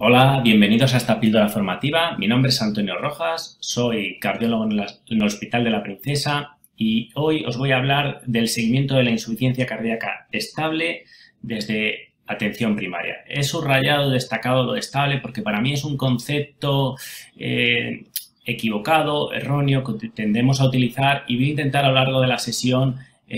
Hola, bienvenidos a esta píldora formativa. Mi nombre es Antonio Rojas, soy cardiólogo en el Hospital de la Princesa y hoy os voy a hablar del seguimiento de la insuficiencia cardíaca estable desde atención primaria. He subrayado, destacado lo de estable porque para mí es un concepto equivocado, erróneo, que tendemos a utilizar y voy a intentar a lo largo de la sesión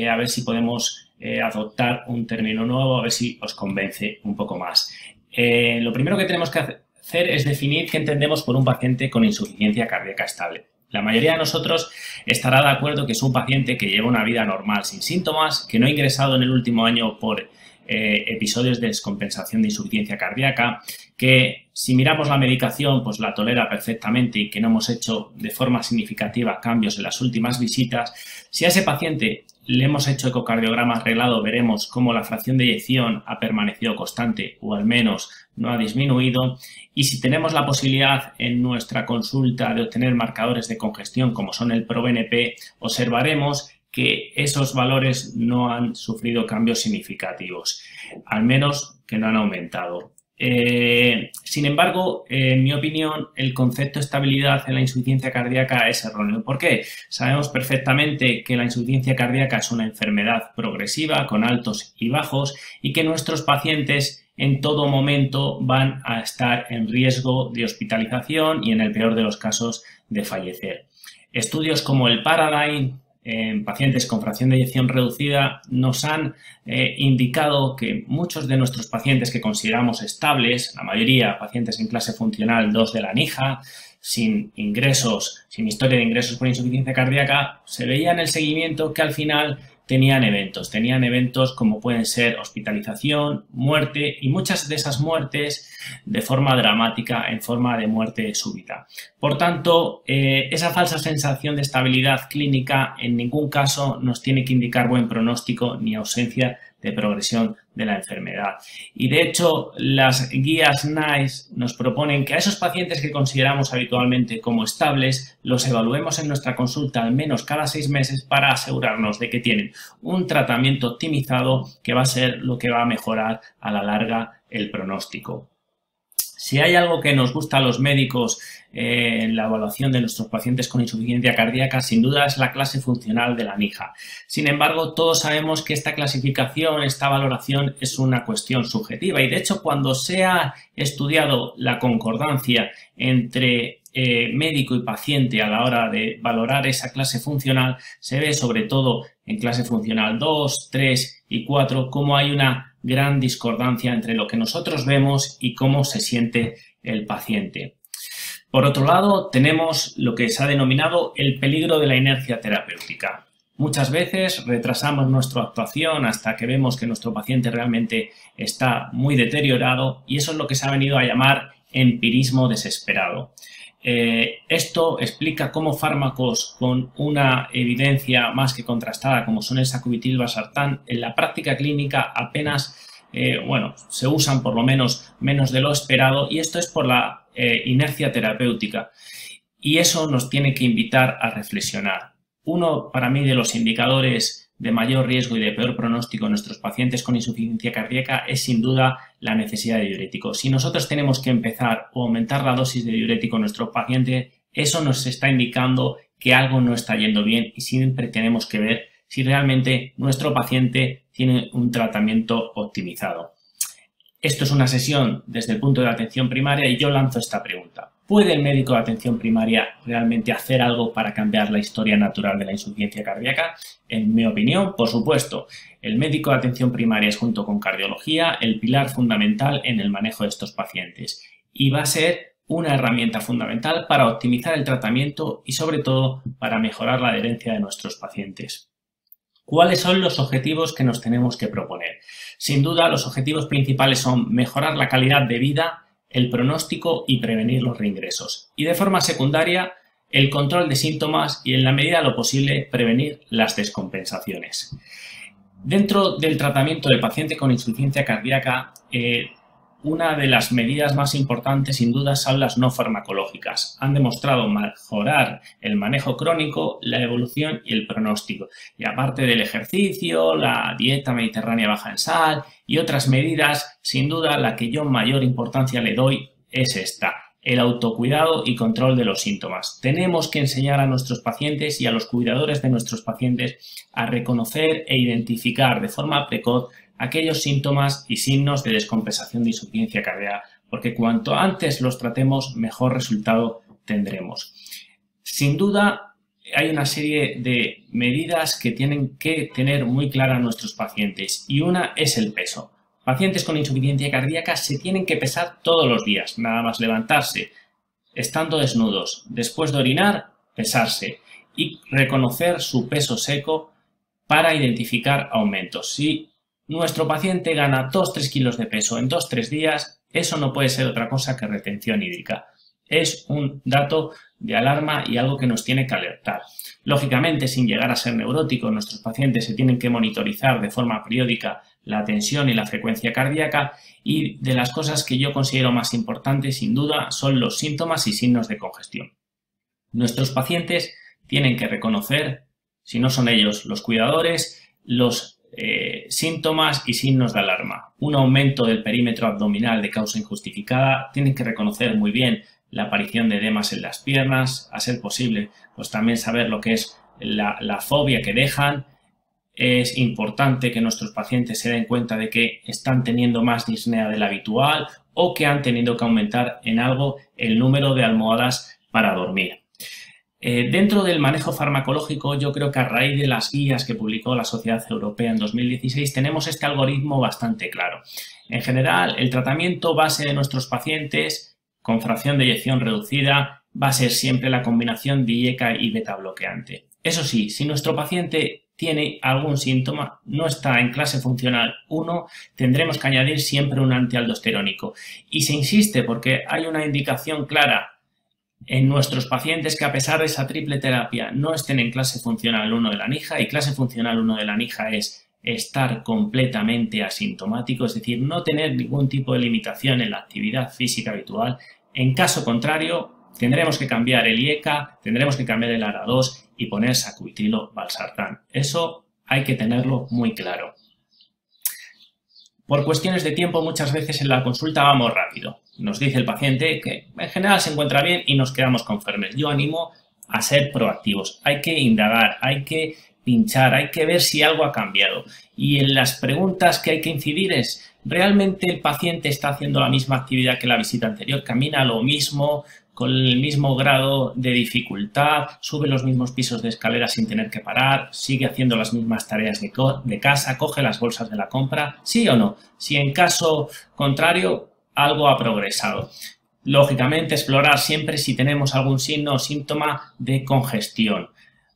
a ver si podemos adoptar un término nuevo, a ver si os convence un poco más. Lo primero que tenemos que hacer es definir qué entendemos por un paciente con insuficiencia cardíaca estable. La mayoría de nosotros estará de acuerdo que es un paciente que lleva una vida normal sin síntomas, que no ha ingresado en el último año por episodios de descompensación de insuficiencia cardíaca, que si miramos la medicación pues la tolera perfectamente y que no hemos hecho de forma significativa cambios en las últimas visitas. Si a ese paciente le hemos hecho ecocardiograma arreglado, veremos cómo la fracción de eyección ha permanecido constante o al menos no ha disminuido. Y si tenemos la posibilidad en nuestra consulta de obtener marcadores de congestión como son el ProBNP, observaremos que esos valores no han sufrido cambios significativos, al menos que no han aumentado. Sin embargo, en mi opinión, el concepto de estabilidad en la insuficiencia cardíaca es erróneo. ¿Por qué? Sabemos perfectamente que la insuficiencia cardíaca es una enfermedad progresiva con altos y bajos y que nuestros pacientes en todo momento van a estar en riesgo de hospitalización y en el peor de los casos de fallecer. Estudios como el Paradigm en pacientes con fracción de eyección reducida nos han indicado que muchos de nuestros pacientes que consideramos estables, la mayoría pacientes en clase funcional 2 de la NIJA, sin ingresos, sin historia de ingresos por insuficiencia cardíaca, se veía en el seguimiento que al final tenían eventos como pueden ser hospitalización, muerte y muchas de esas muertes de forma dramática, en forma de muerte súbita. Por tanto, esa falsa sensación de estabilidad clínica en ningún caso nos tiene que indicar buen pronóstico ni ausencia de progresión de la enfermedad. Y de hecho, las guías NICE nos proponen que a esos pacientes que consideramos habitualmente como estables, los evaluemos en nuestra consulta al menos cada 6 meses para asegurarnos de que tienen un tratamiento optimizado que va a ser lo que va a mejorar a la larga el pronóstico. Si hay algo que nos gusta a los médicos en la evaluación de nuestros pacientes con insuficiencia cardíaca, sin duda es la clase funcional de la NIJA. Sin embargo, todos sabemos que esta clasificación, esta valoración es una cuestión subjetiva y de hecho cuando se ha estudiado la concordancia entre médico y paciente a la hora de valorar esa clase funcional, se ve sobre todo en clase funcional 2, 3 y 4 cómo hay una gran discordancia entre lo que nosotros vemos y cómo se siente el paciente. Por otro lado, tenemos lo que se ha denominado el peligro de la inercia terapéutica. Muchas veces retrasamos nuestra actuación hasta que vemos que nuestro paciente realmente está muy deteriorado y eso es lo que se ha venido a llamar empirismo desesperado. Esto explica cómo fármacos con una evidencia más que contrastada, como son el sacubitril/valsartán, en la práctica clínica apenas se usan por lo menos de lo esperado y esto es por la inercia terapéutica y eso nos tiene que invitar a reflexionar. Uno, para mí, de los indicadores de mayor riesgo y de peor pronóstico en nuestros pacientes con insuficiencia cardíaca es sin duda la necesidad de diurético. Si nosotros tenemos que empezar o aumentar la dosis de diurético en nuestro paciente, eso nos está indicando que algo no está yendo bien y siempre tenemos que ver si realmente nuestro paciente tiene un tratamiento optimizado. Esto es una sesión desde el punto de atención primaria y yo lanzo esta pregunta. ¿Puede el médico de atención primaria realmente hacer algo para cambiar la historia natural de la insuficiencia cardíaca? En mi opinión, por supuesto, el médico de atención primaria es, junto con cardiología, el pilar fundamental en el manejo de estos pacientes y va a ser una herramienta fundamental para optimizar el tratamiento y, sobre todo, para mejorar la adherencia de nuestros pacientes. ¿Cuáles son los objetivos que nos tenemos que proponer? Sin duda, los objetivos principales son mejorar la calidad de vida, el pronóstico y prevenir los reingresos. Y de forma secundaria, el control de síntomas y, en la medida de lo posible, prevenir las descompensaciones. Dentro del tratamiento del paciente con insuficiencia cardíaca, una de las medidas más importantes, sin duda, son las no farmacológicas. Han demostrado mejorar el manejo crónico, la evolución y el pronóstico. Y aparte del ejercicio, la dieta mediterránea baja en sal y otras medidas, sin duda, la que yo mayor importancia le doy es esta: el autocuidado y control de los síntomas. Tenemos que enseñar a nuestros pacientes y a los cuidadores de nuestros pacientes a reconocer e identificar de forma precoz aquellos síntomas y signos de descompensación de insuficiencia cardíaca, porque cuanto antes los tratemos, mejor resultado tendremos. Sin duda, hay una serie de medidas que tienen que tener muy clara nuestros pacientes, y una es el peso. Pacientes con insuficiencia cardíaca se tienen que pesar todos los días, nada más levantarse, estando desnudos, después de orinar, pesarse y reconocer su peso seco para identificar aumentos. Si nuestro paciente gana 2-3 kilos de peso en 2-3 días, eso no puede ser otra cosa que retención hídrica. Es un dato de alarma y algo que nos tiene que alertar. Lógicamente, sin llegar a ser neuróticos, nuestros pacientes se tienen que monitorizar de forma periódica la tensión y la frecuencia cardíaca, y de las cosas que yo considero más importantes, sin duda, son los síntomas y signos de congestión. Nuestros pacientes tienen que reconocer, si no son ellos los cuidadores, los síntomas y signos de alarma. Un aumento del perímetro abdominal de causa injustificada, tienen que reconocer muy bien la aparición de edemas en las piernas, a ser posible, pues también saber lo que es la fobia que dejan. Es importante que nuestros pacientes se den cuenta de que están teniendo más disnea de la habitual o que han tenido que aumentar en algo el número de almohadas para dormir. Dentro del manejo farmacológico, yo creo que a raíz de las guías que publicó la Sociedad Europea en 2016 tenemos este algoritmo bastante claro. En general, el tratamiento base de nuestros pacientes con fracción de eyección reducida va a ser siempre la combinación de IECA y beta bloqueante. Eso sí, si nuestro paciente tiene algún síntoma, no está en clase funcional 1, tendremos que añadir siempre un antialdosterónico. Y se insiste porque hay una indicación clara en nuestros pacientes que, a pesar de esa triple terapia, no estén en clase funcional 1 de la NIJA, y clase funcional 1 de la NIJA es estar completamente asintomático, es decir, no tener ningún tipo de limitación en la actividad física habitual. En caso contrario, tendremos que cambiar el IECA, tendremos que cambiar el ARA2 y poner sacubitrilo valsartán. Eso hay que tenerlo muy claro. Por cuestiones de tiempo, muchas veces en la consulta vamos rápido. Nos dice el paciente que en general se encuentra bien y nos quedamos conformes. Yo animo a ser proactivos. Hay que indagar, hay que pinchar, hay que ver si algo ha cambiado. Y en las preguntas que hay que incidir es: ¿realmente el paciente está haciendo la misma actividad que la visita anterior? ¿Camina lo mismo, con el mismo grado de dificultad? ¿Sube los mismos pisos de escalera sin tener que parar? ¿Sigue haciendo las mismas tareas de casa? ¿Coge las bolsas de la compra? ¿Sí o no? Si en caso contrario, algo ha progresado. Lógicamente, explorar siempre si tenemos algún signo o síntoma de congestión.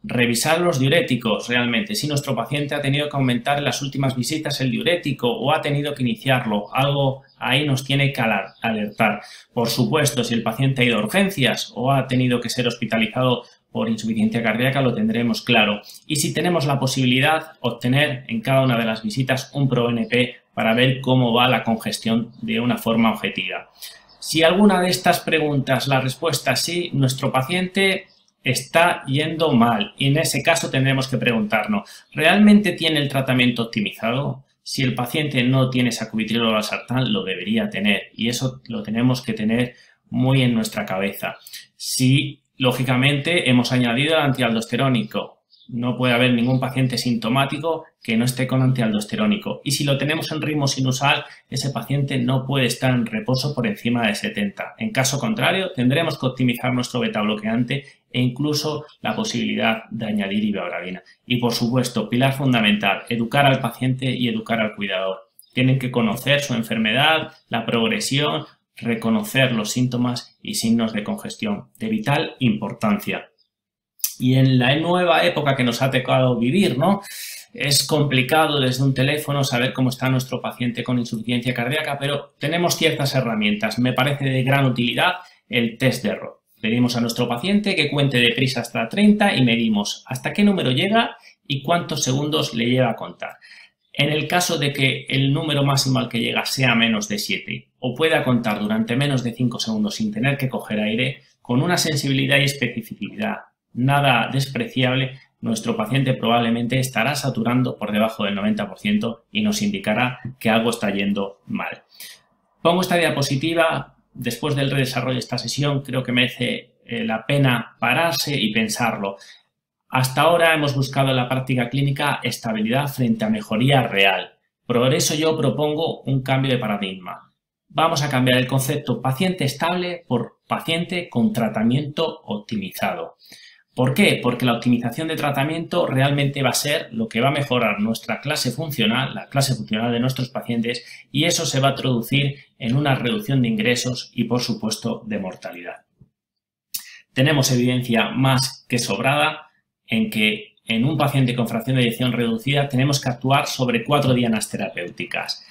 Revisar los diuréticos realmente. Si nuestro paciente ha tenido que aumentar en las últimas visitas el diurético o ha tenido que iniciarlo, algo ahí nos tiene que alertar. Por supuesto, si el paciente ha ido a urgencias o ha tenido que ser hospitalizado por insuficiencia cardíaca, lo tendremos claro. Y si tenemos la posibilidad, obtener en cada una de las visitas un ProNP para ver cómo va la congestión de una forma objetiva. Si alguna de estas preguntas la respuesta es sí, nuestro paciente está yendo mal, y en ese caso tendremos que preguntarnos: ¿realmente tiene el tratamiento optimizado? Si el paciente no tiene sacubitrilo valsartán, lo debería tener, y eso lo tenemos que tener muy en nuestra cabeza. Si, lógicamente, hemos añadido el antialdosterónico, no puede haber ningún paciente sintomático que no esté con antialdosterónico, y si lo tenemos en ritmo sinusal, ese paciente no puede estar en reposo por encima de 70. En caso contrario, tendremos que optimizar nuestro beta bloqueante e incluso la posibilidad de añadir ibabravina. Y por supuesto, pilar fundamental: educar al paciente y educar al cuidador. Tienen que conocer su enfermedad, la progresión, reconocer los síntomas y signos de congestión, de vital importancia. Y en la nueva época que nos ha tocado vivir, ¿no? Es complicado desde un teléfono saber cómo está nuestro paciente con insuficiencia cardíaca, pero tenemos ciertas herramientas. Me parece de gran utilidad el test de Rho. Pedimos a nuestro paciente que cuente deprisa hasta 30 y medimos hasta qué número llega y cuántos segundos le lleva a contar. En el caso de que el número máximo al que llega sea menos de 7 o pueda contar durante menos de 5 segundos sin tener que coger aire, con una sensibilidad y especificidad nada despreciable, nuestro paciente probablemente estará saturando por debajo del 90% y nos indicará que algo está yendo mal. Pongo esta diapositiva después del redesarrollo de esta sesión, creo que merece la pena pararse y pensarlo. Hasta ahora hemos buscado en la práctica clínica estabilidad frente a mejoría real. Por eso yo propongo un cambio de paradigma. Vamos a cambiar el concepto paciente estable por paciente con tratamiento optimizado. ¿Por qué? Porque la optimización de tratamiento realmente va a ser lo que va a mejorar nuestra clase funcional, la clase funcional de nuestros pacientes, y eso se va a traducir en una reducción de ingresos y, por supuesto, de mortalidad. Tenemos evidencia más que sobrada en que en un paciente con fracción de eyección reducida tenemos que actuar sobre 4 dianas terapéuticas.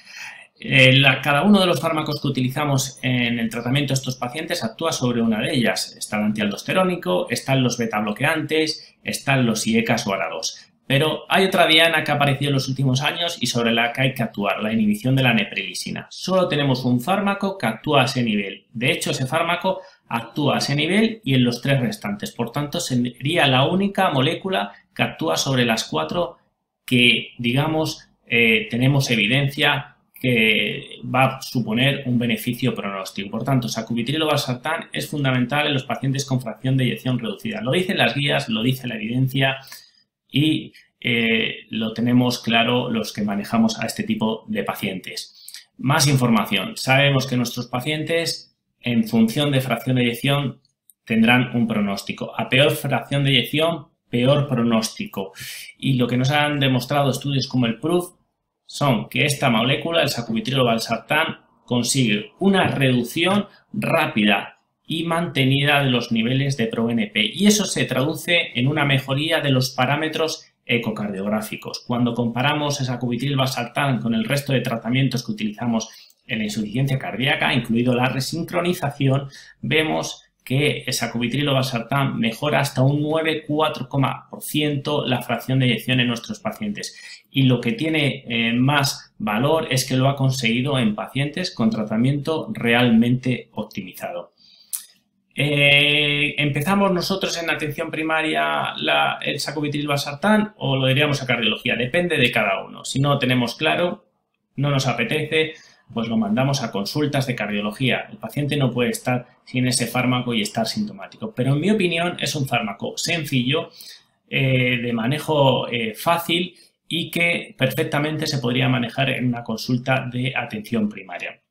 Cada uno de los fármacos que utilizamos en el tratamiento de estos pacientes actúa sobre una de ellas. Está el antialdosterónico, están los beta bloqueantes, están los IECAs o ARA2. Pero hay otra diana que ha aparecido en los últimos años y sobre la que hay que actuar, la inhibición de la neprilisina. Solo tenemos un fármaco que actúa a ese nivel. De hecho, ese fármaco actúa a ese nivel y en los 3 restantes. Por tanto, sería la única molécula que actúa sobre las 4 que, digamos, tenemos evidencia que va a suponer un beneficio pronóstico. Por tanto, sacubitril valsartán es fundamental en los pacientes con fracción de eyección reducida. Lo dicen las guías, lo dice la evidencia y lo tenemos claro los que manejamos a este tipo de pacientes. Más información. Sabemos que nuestros pacientes, en función de fracción de eyección, tendrán un pronóstico. A peor fracción de eyección, peor pronóstico. Y lo que nos han demostrado estudios como el PROOF son que esta molécula, el sacubitril valsartán, consigue una reducción rápida y mantenida de los niveles de ProNP. Y eso se traduce en una mejoría de los parámetros ecocardiográficos. Cuando comparamos el sacubitril valsartán con el resto de tratamientos que utilizamos en la insuficiencia cardíaca, incluido la resincronización, vemos que el sacubitril valsartán mejora hasta un 9,4% la fracción de eyección en nuestros pacientes. Y lo que tiene más valor es que lo ha conseguido en pacientes con tratamiento realmente optimizado. ¿Empezamos nosotros en atención primaria el sacubitril valsartán o lo diríamos a cardiología? Depende de cada uno. Si no lo tenemos claro, no nos apetece, pues lo mandamos a consultas de cardiología. El paciente no puede estar sin ese fármaco y estar sintomático. Pero en mi opinión es un fármaco sencillo, de manejo fácil y que perfectamente se podría manejar en una consulta de atención primaria.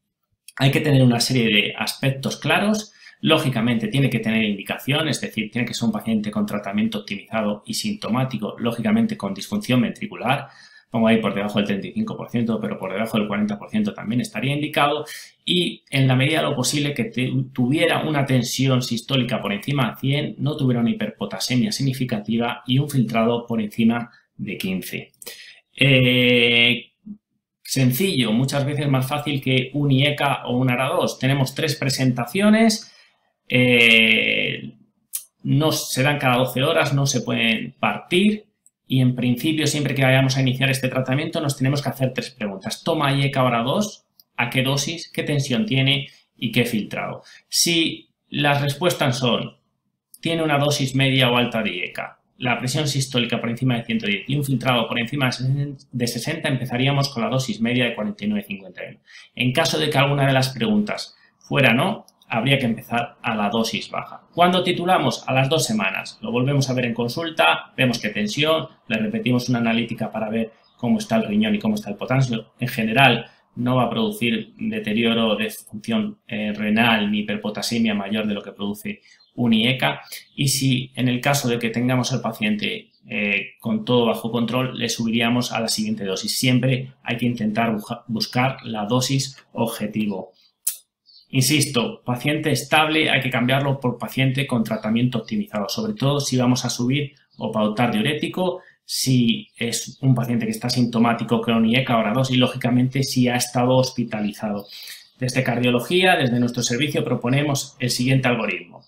Hay que tener una serie de aspectos claros. Lógicamente tiene que tener indicación, es decir, tiene que ser un paciente con tratamiento optimizado y sintomático, lógicamente con disfunción ventricular. Pongo ahí por debajo del 35%, pero por debajo del 40% también estaría indicado. Y en la medida de lo posible que tuviera una tensión sistólica por encima de 100, no tuviera una hiperpotasemia significativa y un filtrado por encima de 15. Sencillo, muchas veces más fácil que un IECA o un ARA2. Tenemos 3 presentaciones, no se dan cada 12 horas, no se pueden partir y en principio siempre que vayamos a iniciar este tratamiento nos tenemos que hacer 3 preguntas. ¿Toma IECA o ARA2? ¿A qué dosis? ¿Qué tensión tiene? ¿Y qué filtrado? Si las respuestas son, tiene una dosis media o alta de IECA, la presión sistólica por encima de 110 y un filtrado por encima de 60, empezaríamos con la dosis media de 49,51. En caso de que alguna de las preguntas fuera no, habría que empezar a la dosis baja. ¿Cuándo titulamos? A las 2 semanas. Lo volvemos a ver en consulta, vemos qué tensión, le repetimos una analítica para ver cómo está el riñón y cómo está el potasio. En general, no va a producir deterioro de función renal ni hiperpotasemia mayor de lo que produce un IECA, y si en el caso de que tengamos al paciente con todo bajo control, le subiríamos a la siguiente dosis. Siempre hay que intentar buscar la dosis objetivo. Insisto, paciente estable hay que cambiarlo por paciente con tratamiento optimizado, sobre todo si vamos a subir o pautar diurético, si es un paciente que está sintomático con IECA o ARA2 y lógicamente si ha estado hospitalizado. Desde cardiología, desde nuestro servicio, proponemos el siguiente algoritmo.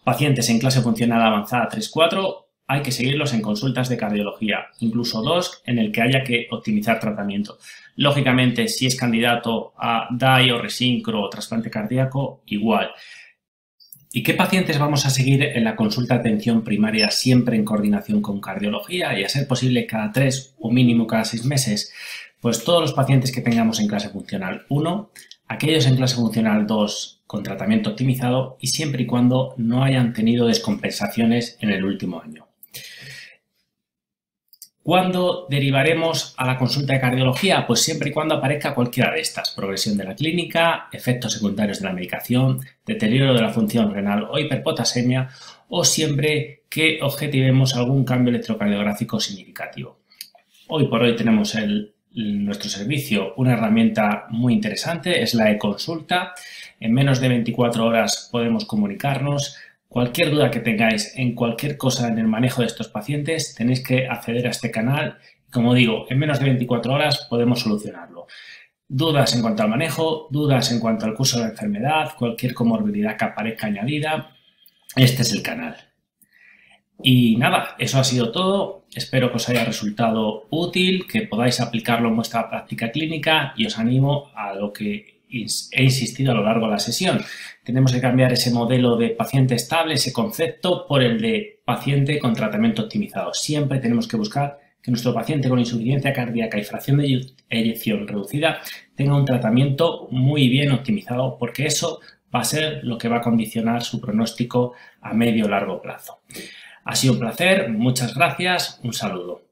Pacientes en clase funcional avanzada 3-4, hay que seguirlos en consultas de cardiología, incluso 2 en el que haya que optimizar tratamiento. Lógicamente, si es candidato a DAI o resincro o trasplante cardíaco, igual. ¿Y qué pacientes vamos a seguir en la consulta de atención primaria siempre en coordinación con cardiología y a ser posible cada 3 o mínimo cada 6 meses? Pues todos los pacientes que tengamos en clase funcional 1, aquellos en clase funcional 2 con tratamiento optimizado y siempre y cuando no hayan tenido descompensaciones en el último año. ¿Cuándo derivaremos a la consulta de cardiología? Pues siempre y cuando aparezca cualquiera de estas: progresión de la clínica, efectos secundarios de la medicación, deterioro de la función renal o hiperpotasemia, o siempre que objetivemos algún cambio electrocardiográfico significativo. Hoy por hoy tenemos en nuestro servicio una herramienta muy interesante, es la e-consulta. En menos de 24 horas podemos comunicarnos. Cualquier duda que tengáis en cualquier cosa en el manejo de estos pacientes, tenéis que acceder a este canal. Como digo, en menos de 24 horas podemos solucionarlo. Dudas en cuanto al manejo, dudas en cuanto al curso de la enfermedad, cualquier comorbilidad que aparezca añadida, este es el canal. Y nada, eso ha sido todo. Espero que os haya resultado útil, que podáis aplicarlo en vuestra práctica clínica y os animo a lo que he insistido a lo largo de la sesión. Tenemos que cambiar ese modelo de paciente estable, ese concepto, por el de paciente con tratamiento optimizado. Siempre tenemos que buscar que nuestro paciente con insuficiencia cardíaca y fracción de eyección reducida tenga un tratamiento muy bien optimizado, porque eso va a ser lo que va a condicionar su pronóstico a medio o largo plazo. Ha sido un placer, muchas gracias, un saludo.